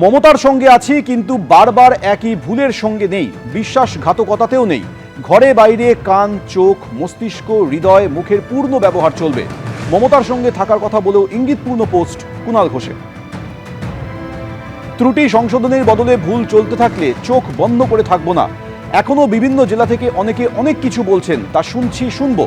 মমতার সঙ্গে আছি কিন্তু বারবার একই ভুলের সঙ্গে নেই, বিশ্বাসঘাতকতাতেও নেই। ঘরে বাইরে কান, চোখ, মস্তিষ্ক, হৃদয়, মুখের পূর্ণ ব্যবহার চলবে। মমতার সঙ্গে থাকার কথা বলেও ইঙ্গিতপূর্ণ পোস্ট কুণাল ঘোষের। ত্রুটি সংশোধনের বদলে ভুল চলতে থাকলে চোখ বন্ধ করে থাকবো না। এখনো বিভিন্ন জেলা থেকে অনেকে অনেক কিছু বলছেন, তা শুনছি, শুনবো।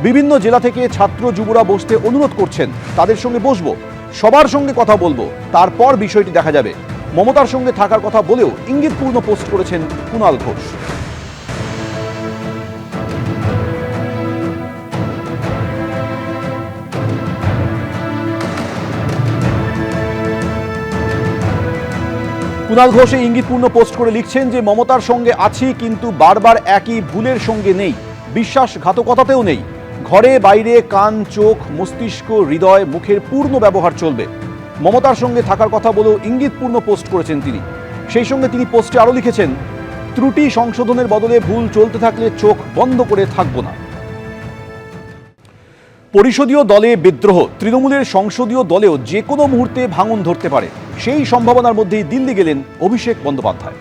বিভিন্ন জেলা থেকে ছাত্র যুবরা বসতে অনুরোধ করছেন, তাদের সঙ্গে বসবো, সবার সঙ্গে কথা বলবো, তারপর বিষয়টি দেখা যাবে। মমতার সঙ্গে থাকার কথা বলেও ইঙ্গিতপূর্ণ পোস্ট করেছেন কুণাল ঘোষ। কুণাল ঘোষ এই ইঙ্গিতপূর্ণ পোস্ট করে লিখছেন যে মমতার সঙ্গে আছি কিন্তু বারবার একই ভুলের সঙ্গে নেই, বিশ্বাসঘাতকতাতেও নেই। ঘরে বাইরে কান, চোখ, মস্তিষ্ক, হৃদয়, মুখের পূর্ণ ব্যবহার চলবে। মমতার সঙ্গে থাকার কথা বলেও ইঙ্গিতপূর্ণ পোস্ট করেছেন তিনি। সেই সঙ্গে তিনি পোস্টে আরও লিখেছেন, ত্রুটি সংশোধনের বদলে ভুল চলতে থাকলে চোখ বন্ধ করে থাকবো না। পরিষদীয় দলে বিদ্রোহ, তৃণমূলের সংসদীয় দলেও যে কোনো মুহূর্তে ভাঙন ধরতে পারে, সেই সম্ভাবনার মধ্যেই দিল্লি গেলেন অভিষেক বন্দ্যোপাধ্যায়।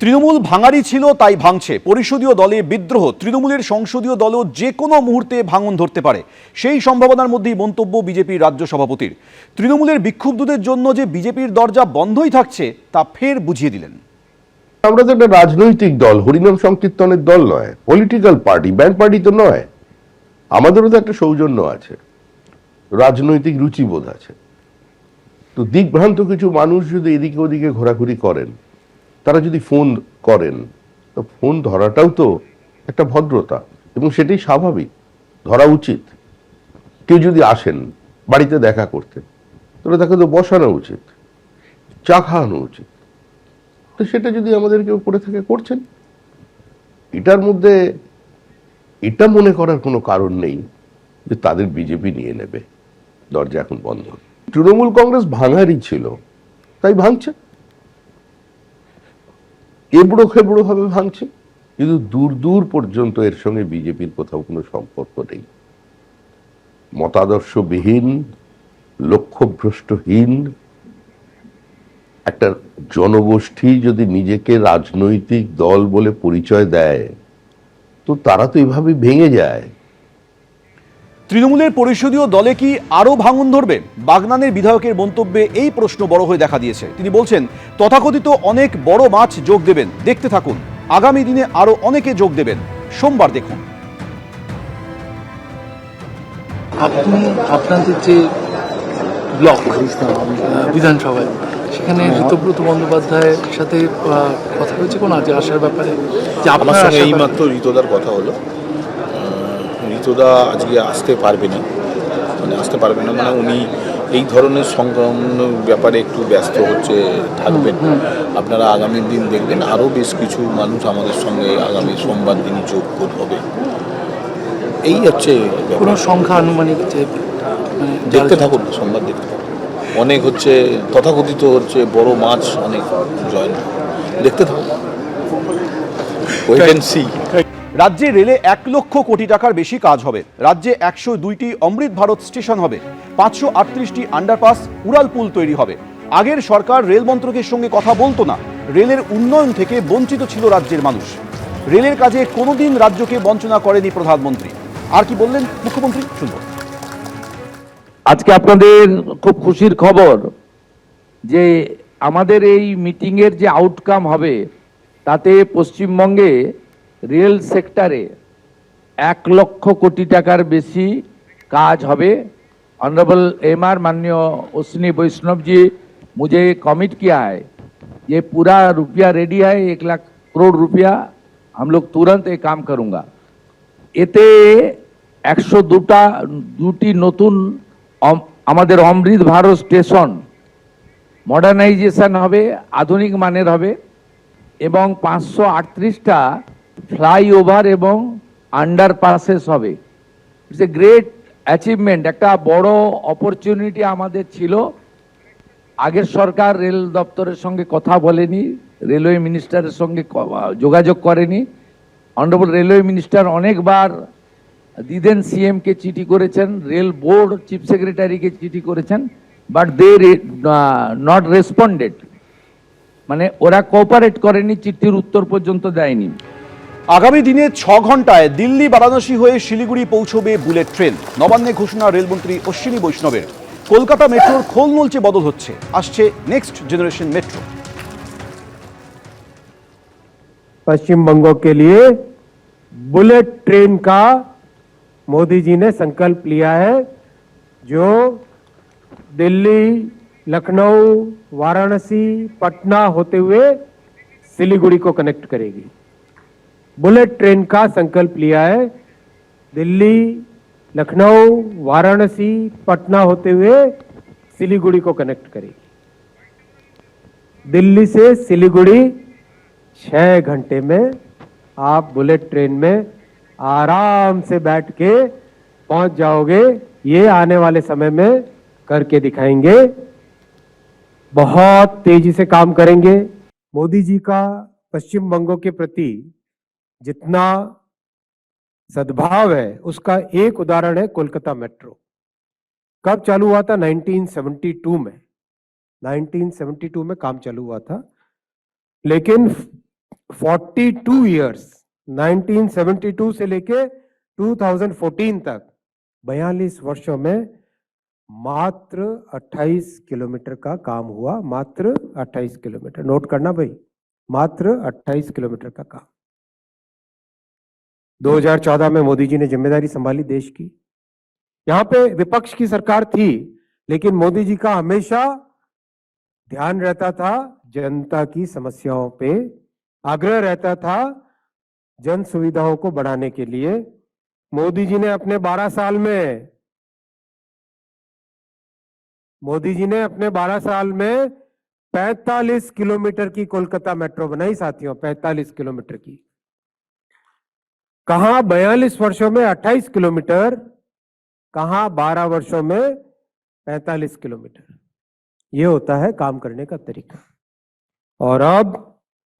তৃণমূল ভাঙারই ছিল, তাই ভাঙছে। পরিষদীয় দলে বিদ্রোহ, তৃণমূলের সংসদীয় দলেও যে কোনো মুহূর্তে ভাঙন ধরতে পারে, সেই সম্ভাবনার মধ্যেই মন্তব্য বিজেপির রাজ্য সভাপতির। তৃণমূলের বিক্ষুব্ধদের জন্য যে বিজেপির দরজা বন্ধই থাকছে, তা ফের বুঝিয়ে দিলেন। আমরা তো একটা রাজনৈতিক দল, হরিনাম সংকীর্তনের দল নয়, পলিটিক্যাল পার্টি, ব্যান্ড পার্টি তো নয়। আমাদেরও তো একটা সৌজন্য আছে, রাজনৈতিক রুচিবোধ আছে। তো দিকভ্রান্ত কিছু মানুষ যদি এদিকে ওদিকে ঘোরাঘুরি করেন, তারা যদি ফোন করেন, তো ফোন ধরাটাও তো একটা ভদ্রতা, এবং সেটাই স্বাভাবিক, ধরা উচিত। কেউ যদি আসেন বাড়িতে দেখা করতে, তাহলে তাকে তো বসানো উচিত, চা খাওয়ানো উচিত। তো সেটা যদি আমাদের কেউ করে থাকে, করছেন। এটার মধ্যে এটা মনে করার কোনো কারণ নেই যে তাদের বিজেপি নিয়ে নেবে, দরজা এখন বন্ধ। তৃণমূল কংগ্রেস ভাঙারই ছিল, তাই ভাঙছে, এবড়ো খেবড়ো ভাবে ভাঙছে, কিন্তু দূর দূর পর্যন্ত এর সঙ্গে বিজেপির কোথাও কোনো সম্পর্ক নেই। মতাদর্শবিহীন, লক্ষ্যভ্রষ্টহীন একটা জনগোষ্ঠী যদি নিজেকে রাজনৈতিক দল বলে পরিচয় দেয়, তো তারা তো এভাবে ভেঙে যায়। তৃণমূলের পরিষদীয় দলে কি আরও ভাঙন ধরবে? বাগনানের বিধায়কের মন্তব্যে এই প্রশ্ন বড় হয়ে দেখা দিয়েছে। তিনি বলছেন, তথাকথিত অনেক বড় মাছ যোগ দেবেন, দেখতে থাকুন। আগামী দিনে আরো অনেকে যোগ দেবেন, সোমবার দেখুন। আপনাদের যে ব্লক বিধানসভায়, সেখানে ঋতব্রত বন্দ্যোপাধ্যায়ের সাথে কথা হয়েছে কোনো আজ আসার ব্যাপারে? যে আমার সঙ্গে এইমাত্র ঋতুদার কথা হলো। ঋতুদা আজকে আসতে পারবে না, মানে উনি এই ধরনের সংক্রমণ ব্যাপারে একটু ব্যস্ত থাকবেন। আপনারা আগামী দিন দেখবেন আরও বেশ কিছু মানুষ আমাদের সঙ্গে আগামী সোমবার দিনই যোগ হবে। এই হচ্ছে কোনো সংখ্যা আনুমানিক যে দেখতে থাকুন, সোমবার দেখতে থাকুন। অনেক তথাকথিত বড় মাছ অনেক জয়েন, দেখতে থাকুন। Wait and see. রাজ্যে রেলে 1 লক্ষ কোটি টাকার বেশি কাজ হবে। রাজ্যে 102টি অমৃত ভারত স্টেশন হবে, 538টি আন্ডারপাস, উড়ালপুল তৈরি হবে। আগের সরকার রেল মন্ত্রকের সঙ্গে কথা বলতো না, রেলের উন্নয়ন থেকে বঞ্চিত ছিল রাজ্যের মানুষ। রেলের কাজে কোনোদিন রাজ্যকে বঞ্চনা করেনি প্রধানমন্ত্রী। আর কি বললেন মুখ্যমন্ত্রী, শুনব। আজকে আপনাদের খুব খুশির খবর যে আমাদের এই মিটিংয়ের যে আউটকাম হবে, তাতে পশ্চিমবঙ্গে রেল সেক্টরে 1 লক্ষ কোটি টাকার বেশি কাজ হবে। ऑनरेबल एमआर माननीय अश्विनी वैष्णव जी मुझे कमिट किया है, ये पूरा रुपया रेडी है, 1 लाख करोड़ रुपया हम लोग तुरंत ये काम करूंगा। এতে 102টি নতুন আমাদের অমৃত ভারত স্টেশন মডার্নাইজেশন হবে, আধুনিক মানের হবে, এবং 538টা ফ্লাইওভার এবং আন্ডারপাসেস হবে। ইটস এ গ্রেট অ্যাচিভমেন্ট, একটা বড় অপরচুনিটি আমাদের ছিল। আগের সরকার রেল দপ্তরের সঙ্গে কথা বলেনি, রেলওয়ে মিনিস্টারের সঙ্গে যোগাযোগ করেনি। অনারেবল রেলওয়ে মিনিস্টার অনেকবার দিদেন সিএমকে চিঠি করেছেন, রেল বোর্ড চিফ সেক্রেটারিকে চিঠি করেছেন, বাট দে নট রেসপন্ডেড, মানে ওরা কোঅপারেট করেনি, চিঠির উত্তর পর্যন্ত দেয়নি। আগামী দিনে 6 ঘন্টায় দিল্লি বারাণসী হয়ে শিলিগুড়ি পৌঁছবে বুলেট ট্রেন। নবান্নে ঘোষণা রেলমন্ত্রী অশ্বিনী বৈষ্ণবের। কলকাতা মেট্রোর খোল নলচে বদল হচ্ছে, আসছে নেক্সট জেনারেশন মেট্রো। पश्चिम बंगों के लिए बुलेट ट्रेन का मोदी जी ने संकल्प लिया है, जो दिल्ली, लखनऊ, वाराणसी, पटना होते हुए सिलीगुड़ी को कनेक्ट करेगी। बुलेट ट्रेन का संकल्प लिया है, दिल्ली, लखनऊ, वाराणसी, पटना होते हुए सिलीगुड़ी को कनेक्ट करेगी। दिल्ली से सिलीगुड़ी 6 घंटे में आप बुलेट ट्रेन में आराम से बैठ के पहुंच जाओगे। ये आने वाले समय में करके दिखाएंगे, बहुत तेजी से काम करेंगे। मोदी जी का पश्चिम बंगों के प्रति जितना सद्भाव है, उसका एक उदाहरण है कोलकाता मेट्रो। कब चालू हुआ था? 1972 में। 1972 में काम चालू हुआ था, लेकिन 42 इयर्स, 1972 से लेके 2014 तक 42 वर्षों में मात्र 28 किलोमीटर का काम हुआ। मात्र 28 किलोमीटर, नोट करना भाई, मात्र 28 किलोमीटर का काम। 2014 में मोदी जी ने जिम्मेदारी संभाली देश की। यहां पे विपक्ष की सरकार थी, लेकिन मोदी जी का हमेशा ध्यान रहता था जनता की समस्याओं पे, आग्रह रहता था जन सुविधाओं को बढ़ाने के लिए। मोदी जी ने अपने 12 साल में 45 किलोमीटर की कोलकाता मेट्रो बनाई साथियों, 45 किलोमीटर की। कहां 42 वर्षों में 28 किलोमीटर, कहां 12 वर्षों में 45 किलोमीटर। ये होता है काम करने का तरीका। और अब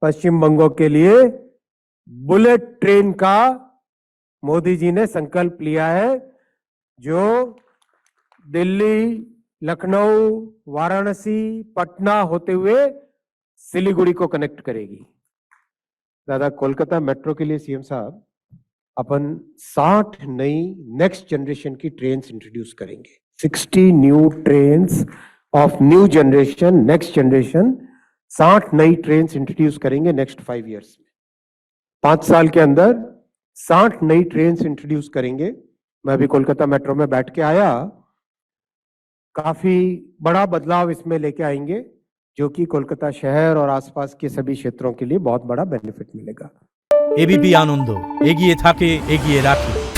पश्चिम बंगों के लिए बुलेट ट्रेन का मोदी जी ने संकल्प लिया है, जो दिल्ली, लखनऊ, वाराणसी, पटना होते हुए सिलीगुड़ी को कनेक्ट करेगी। दादा, कोलकाता मेट्रो के लिए सीएम साहब अपन 60 नई नेक्स्ट जनरेशन की ट्रेन्स इंट्रोड्यूस करेंगे। 60 new trains of new generation, next generation, 60 नई ट्रेन्स इंट्रोड्यूस करेंगे नेक्स्ट 5 इयर्स में। 5 साल के अंदर 60 नई ट्रेन्स इंट्रोड्यूस करेंगे। मैं अभी कोलकाता मेट्रो में बैठ के आया, काफी बड़ा बदलाव इसमें लेके आएंगे, जो कि कोलकाता शहर और आसपास के सभी क्षेत्रों के लिए बहुत बड़ा बेनिफिट मिलेगा। एबीपी आनंद एगिए थाके एगिए राखे।